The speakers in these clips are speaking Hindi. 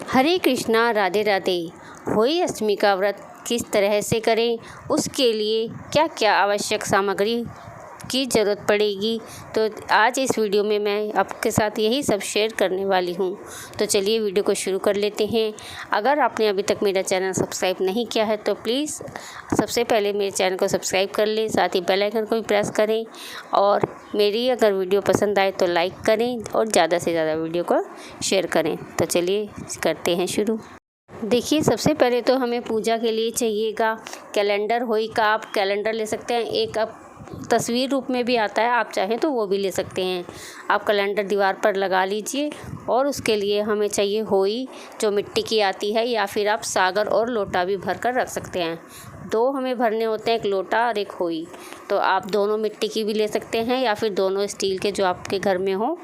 हरे कृष्णा, राधे राधे। होली अष्टमी का व्रत किस तरह से करें, उसके लिए क्या क्या आवश्यक सामग्री की ज़रूरत पड़ेगी, तो आज इस वीडियो में मैं आपके साथ यही सब शेयर करने वाली हूँ। तो चलिए वीडियो को शुरू कर लेते हैं। अगर आपने अभी तक मेरा चैनल सब्सक्राइब नहीं किया है तो प्लीज़ सबसे पहले मेरे चैनल को सब्सक्राइब कर लें, साथ ही बेल आइकन को भी प्रेस करें और मेरी अगर वीडियो पसंद आए तो लाइक करें और ज़्यादा से ज़्यादा वीडियो को शेयर करें। तो चलिए करते हैं शुरू। देखिए, सबसे पहले तो हमें पूजा के लिए चाहिएगा कैलेंडर। होली का आप कैलेंडर ले सकते हैं, एक आप तस्वीर रूप में भी आता है, आप चाहें तो वो भी ले सकते हैं। आप कैलेंडर दीवार पर लगा लीजिए और उसके लिए हमें चाहिए होली जो मिट्टी की आती है, या फिर आप सागर और लोटा भी भर कर रख सकते हैं। दो हमें भरने होते हैं, एक लोटा और एक होली। तो आप दोनों मिट्टी की भी ले सकते हैं या फिर दोनों स्टील के जो आपके घर में हो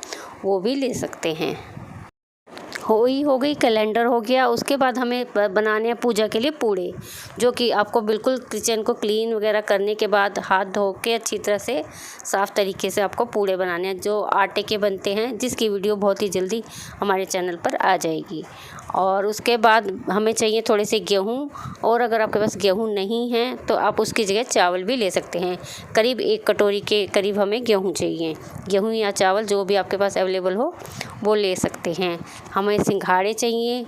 वो भी ले सकते हैं। होली हो गई, कैलेंडर हो गया। उसके बाद हमें बनाने हैं पूजा के लिए पूड़े, जो कि आपको बिल्कुल किचन को क्लीन वगैरह करने के बाद हाथ धो के अच्छी तरह से साफ़ तरीके से आपको पूड़े बनाने हैं, जो आटे के बनते हैं, जिसकी वीडियो बहुत ही जल्दी हमारे चैनल पर आ जाएगी। और उसके बाद हमें चाहिए थोड़े से गेहूँ, और अगर आपके पास गेहूँ नहीं है तो आप उसकी जगह चावल भी ले सकते हैं। करीब 1 कटोरी के करीब हमें गेहूँ चाहिए। गेहूँ या चावल जो भी आपके पास अवेलेबल हो वो ले सकते हैं। हमें सिंघाड़े चाहिए,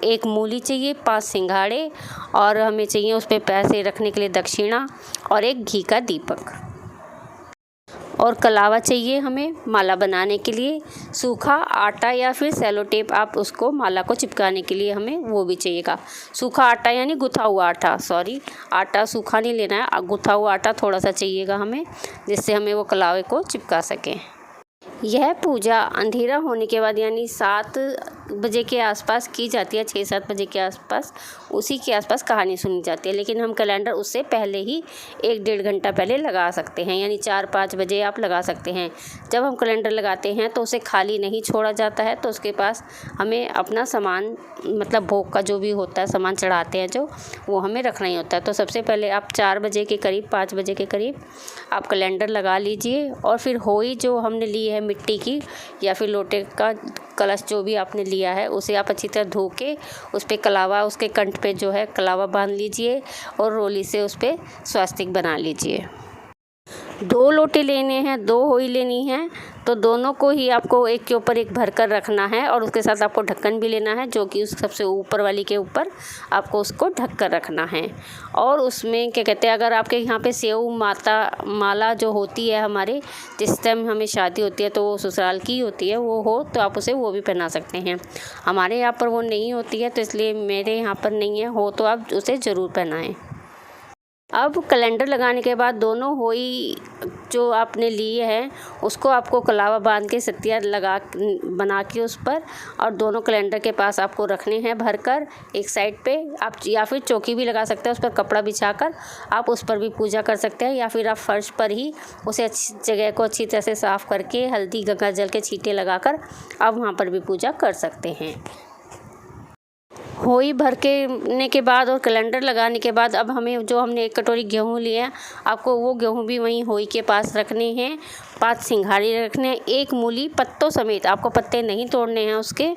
एक मूली चाहिए, 5 सिंघाड़े, और हमें चाहिए उस पे पैसे रखने के लिए दक्षिणा, और एक घी का दीपक, और कलावा चाहिए हमें माला बनाने के लिए। सूखा आटा या फिर सेलो टेप, आप उसको माला को चिपकाने के लिए हमें वो भी चाहिएगा। सूखा आटा यानी गुथा हुआ आटा, आटा सूखा नहीं लेना है, गुथा हुआ आटा थोड़ा सा चाहिएगा हमें, जिससे हमें वो कलावे को चिपका सकें। यह पूजा अंधेरा होने के बाद यानी 7 बजे के आसपास की जाती है, 6-7 बजे के आसपास, उसी के आसपास कहानी सुनी जाती है। लेकिन हम कैलेंडर उससे पहले ही 1-1.5 घंटा पहले लगा सकते हैं, यानी 4-5 बजे आप लगा सकते हैं। जब हम कैलेंडर लगाते हैं तो उसे खाली नहीं छोड़ा जाता है, तो उसके पास हमें अपना सामान, मतलब भोग का जो भी होता है, सामान चढ़ाते हैं जो, वो हमें रखना ही होता है। तो सबसे पहले आप 4 बजे के करीब, 5 बजे के करीब आप कैलेंडर लगा लीजिए, और फिर होली जो हमने ली है मिट्टी की या फिर लोटे का कलश जो भी आपने लिया है, उसे आप अच्छी तरह धो के उस पे कलावा, उसके कंठ पे जो है कलावा बांध लीजिए और रोली से उस पे स्वास्तिक बना लीजिए। 2 लोटे लेने हैं, 2 होली लेनी है, तो दोनों को ही आपको एक के ऊपर एक भर कर रखना है, और उसके साथ आपको ढक्कन भी लेना है, जो कि उस सबसे ऊपर वाली के ऊपर आपको उसको ढक कर रखना है। और उसमें क्या कहते हैं, अगर आपके यहाँ पे सेव माता माला जो होती है हमारे, जिस टाइम हमें शादी होती है तो वो ससुराल की होती है, वो हो तो आप उसे वो भी पहना सकते हैं। हमारे यहाँ पर वो नहीं होती है, तो इसलिए मेरे यहाँ पर नहीं है, हो तो आप उसे ज़रूर पहनाएँ। अब कैलेंडर लगाने के बाद दोनों होली जो आपने लिए है उसको आपको कलावा बांध के सतिया लगा बना के उस पर, और दोनों कैलेंडर के पास आपको रखने हैं भरकर एक साइड पे। आप या फिर चौकी भी लगा सकते हैं, उस पर कपड़ा बिछाकर आप उस पर भी पूजा कर सकते हैं, या फिर आप फर्श पर ही उसे अच्छी जगह को अच्छी तरह से साफ़ करके हल्दी गंगा जल के छींटे लगाकर आप वहाँ पर भी पूजा कर सकते हैं। होली भर के के बाद और कैलेंडर लगाने के बाद अब हमें जो हमने 1 कटोरी गेहूँ लिया है, आपको वो गेहूँ भी वहीं होली के पास रखने हैं। 5 सिंघाड़े रखने हैं, 1 मूली पत्तों समेत, आपको पत्ते नहीं तोड़ने हैं उसके।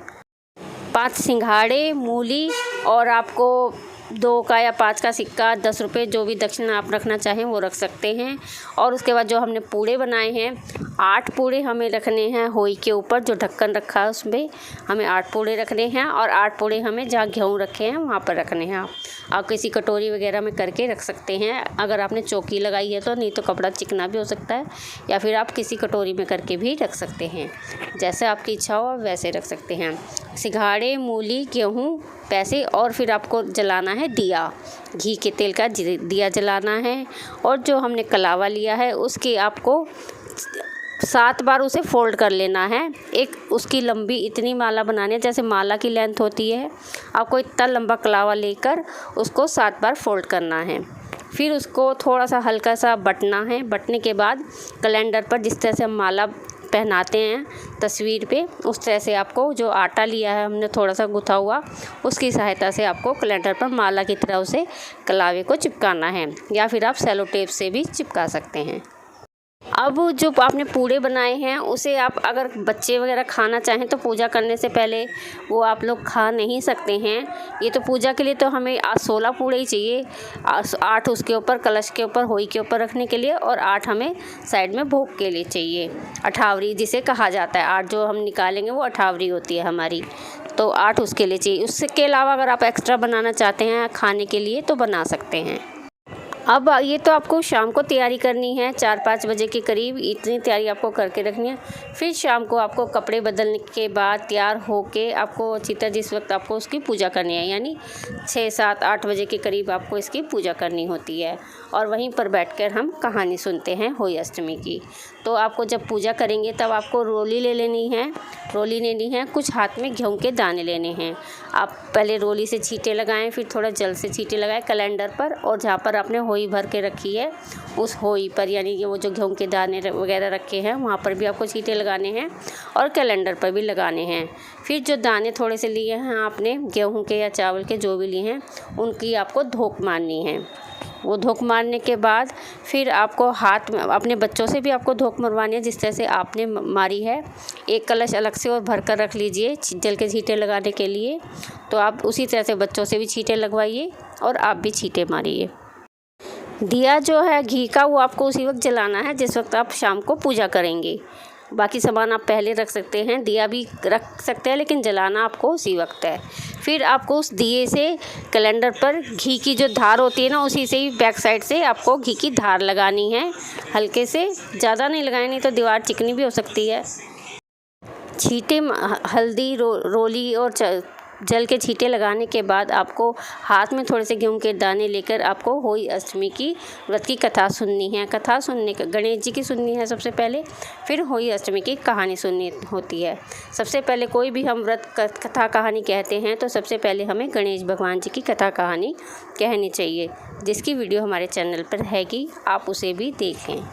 5 सिंघाड़े, मूली, और आपको 2 का या 5 का सिक्का, 10 रुपये, जो भी दक्षिणा आप रखना चाहें वो रख सकते हैं। और उसके बाद जो हमने पूड़े बनाए हैं, 8 पूड़े हमें रखने हैं होली के ऊपर, जो ढक्कन रखा है उसमें हमें 8 पूड़े रखने हैं, और 8 पूड़े हमें जहाँ गेहूँ रखे हैं वहाँ पर रखने हैं। आप किसी कटोरी वगैरह में करके रख सकते हैं, अगर आपने चौकी लगाई है तो, नहीं तो कपड़ा चिकना भी हो सकता है, या फिर आप किसी कटोरी में करके भी रख सकते हैं, जैसे आपकी इच्छा हो वैसे रख सकते हैं। सिंघाड़े, मूली, गेहूँ, पैसे, और फिर आपको जलाना है दिया, घी के तेल का दिया जलाना है। और जो हमने कलावा लिया है उसकी आपको 7 बार उसे फोल्ड कर लेना है। एक उसकी लंबी इतनी माला बनानी है जैसे माला की लेंथ होती है, आपको इतना लंबा कलावा लेकर उसको 7 बार फोल्ड करना है। फिर उसको थोड़ा सा हल्का सा बटना है। बटने के बाद कैलेंडर पर जिस तरह से हम माला पहनाते हैं तस्वीर पे, उस तरह से आपको जो आटा लिया है हमने थोड़ा सा गुथा हुआ, उसकी सहायता से आपको कैलेंडर पर माला की तरह उसे कलावे को चिपकाना है, या फिर आप सेलो टेप से भी चिपका सकते हैं। अब जो आपने पूड़े बनाए हैं उसे आप अगर बच्चे वगैरह खाना चाहें तो पूजा करने से पहले वो आप लोग खा नहीं सकते हैं। ये तो पूजा के लिए तो हमें 16 पूड़े ही चाहिए, 8 उसके ऊपर कलश के ऊपर होई के ऊपर रखने के लिए और 8 हमें साइड में भोग के लिए चाहिए। अठावरी जिसे कहा जाता है, 8 जो हम निकालेंगे वो अठावरी होती है हमारी, तो 8 उसके लिए चाहिए। उसके अलावा अगर आप एक्स्ट्रा बनाना चाहते हैं खाने के लिए तो बना सकते हैं। अब ये तो आपको शाम को तैयारी करनी है, 4-5 बजे के करीब इतनी तैयारी आपको करके रखनी है। फिर शाम को आपको कपड़े बदलने के बाद तैयार होके आपको अच्छी तरह जिस वक्त आपको उसकी पूजा करनी है, यानी 6-7-8 बजे के करीब आपको इसकी पूजा करनी होती है और वहीं पर बैठकर हम कहानी सुनते हैं होली अष्टमी की। तो आपको जब पूजा करेंगे तब आपको रोली लेनी है, कुछ हाथ में गेहूं के दाने लेने हैं। आप पहले रोली से छींटे लगाएं, फिर थोड़ा जल से छींटे लगाएं कैलेंडर पर, और जहाँ पर आपने होई भर के रखी है उस होई पर, यानी कि वो जो गेहूं के दाने वगैरह रखे हैं वहाँ पर भी आपको छींटे लगाने हैं और कैलेंडर पर भी लगाने हैं। फिर जो दाने थोड़े से लिए हैं आपने गेहूं के या चावल के जो भी लिए हैं उनकी आपको धोक मारनी है। वो धोक मारने के बाद फिर आपको हाथ में अपने बच्चों से भी आपको धोक मरवानी है जिस तरह से आपने मारी है। एक कलश अलग से और भर कर रख लीजिए जल के छींटे लगाने के लिए, तो आप उसी तरह से बच्चों से भी छींटे लगवाइए और आप भी छींटे मारिए। दिया जो है घी का वो आपको उसी वक्त जलाना है जिस वक्त आप शाम को पूजा करेंगे। बाकी सामान आप पहले रख सकते हैं, दिया भी रख सकते हैं, लेकिन जलाना आपको उसी वक्त है। फिर आपको उस दिए से कैलेंडर पर घी की जो धार होती है ना, उसी से ही बैक साइड से आपको घी की धार लगानी है, हल्के से, ज़्यादा नहीं लगाएं नहीं तो दीवार चिकनी भी हो सकती है। छींटे हल्दी रोली और जल के छींटे लगाने के बाद आपको हाथ में थोड़े से गेहूं के दाने लेकर आपको होली अष्टमी की व्रत की कथा सुननी है। कथा सुनने का गणेश जी की सुननी है सबसे पहले, फिर होली अष्टमी की कहानी सुननी होती है। सबसे पहले कोई भी हम व्रत कथा कहानी कहते हैं तो सबसे पहले हमें गणेश भगवान जी की कथा कहानी कहनी चाहिए, जिसकी वीडियो हमारे चैनल पर हैगी, आप उसे भी देखें।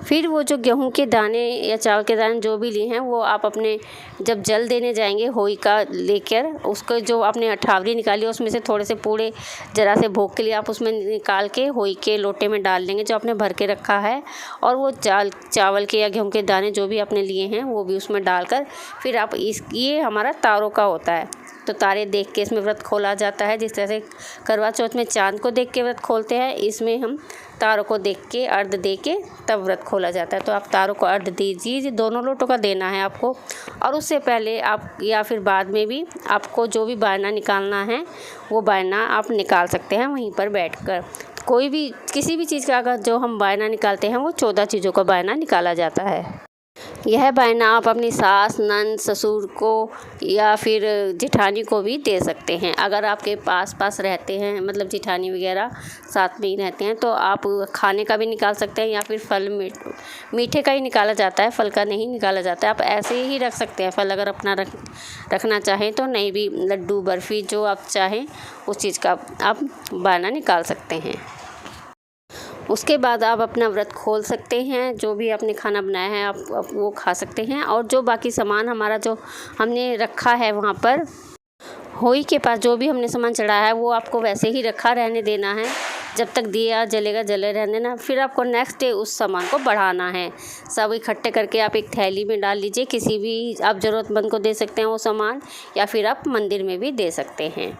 फिर वो जो गेहूं के दाने या चावल के दाने जो भी लिए हैं वो आप अपने जब जल देने जाएंगे होई का लेकर, उसको जो आपने अठावरी निकाली उसमें से थोड़े से पूड़े ज़रा से भोग के लिए आप उसमें निकाल के होई के लोटे में डाल देंगे जो आपने भर के रखा है, और वो चावल के या गेहूं के दाने जो भी आपने लिए हैं वो भी उसमें डालकर फिर आप ये हमारा तारों का होता है, तो तारे देख के इसमें व्रत खोला जाता है। जिस तरह से करवा चौथ में चांद को देख के व्रत खोलते हैं, इसमें हम तारों को देख के अर्घ दे के तब व्रत खोला जाता है। तो आप तारों को अर्घ दीजिए, दोनों लोटों का देना है आपको, और उससे पहले आप या फिर बाद में भी आपको जो भी बायना निकालना है वो बायना आप निकाल सकते हैं वहीं पर बैठकर। कोई भी किसी भी चीज़ का अगर जो हम बायना निकालते हैं वो 14 चीज़ों का बायना निकाला जाता है। यह बायना आप अपनी सास, नंद, ससुर को या फिर जेठानी को भी दे सकते हैं। अगर आपके पास रहते हैं, मतलब जेठानी वगैरह साथ में ही रहते हैं, तो आप खाने का भी निकाल सकते हैं या फिर फल मीठे का ही निकाला जाता है, फल का नहीं निकाला जाता है। आप ऐसे ही रख सकते हैं, फल अगर अपना रखना चाहें तो, नहीं भी लड्डू बर्फ़ी जो आप चाहें उस चीज़ का आप बायना निकाल सकते हैं। उसके बाद आप अपना व्रत खोल सकते हैं, जो भी आपने खाना बनाया है आप वो खा सकते हैं, और जो बाकी सामान हमारा जो हमने रखा है वहाँ पर होई के पास जो भी हमने सामान चढ़ाया है वो आपको वैसे ही रखा रहने देना है जब तक दिया जलेगा, जले रहने देना। फिर आपको नेक्स्ट डे उस सामान को बढ़ाना है। सब इकट्ठे करके आप एक थैली में डाल लीजिए, किसी भी आप ज़रूरतमंद को दे सकते हैं वो सामान, या फिर आप मंदिर में भी दे सकते हैं।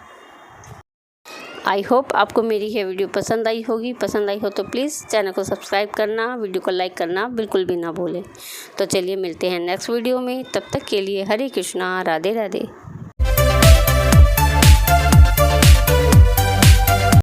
आई होप आपको मेरी यह वीडियो पसंद आई होगी। पसंद आई हो तो प्लीज़ चैनल को सब्सक्राइब करना, वीडियो को लाइक करना बिल्कुल भी ना भूलें। तो चलिए मिलते हैं नेक्स्ट वीडियो में, तब तक के लिए हरे कृष्णा, राधे राधे।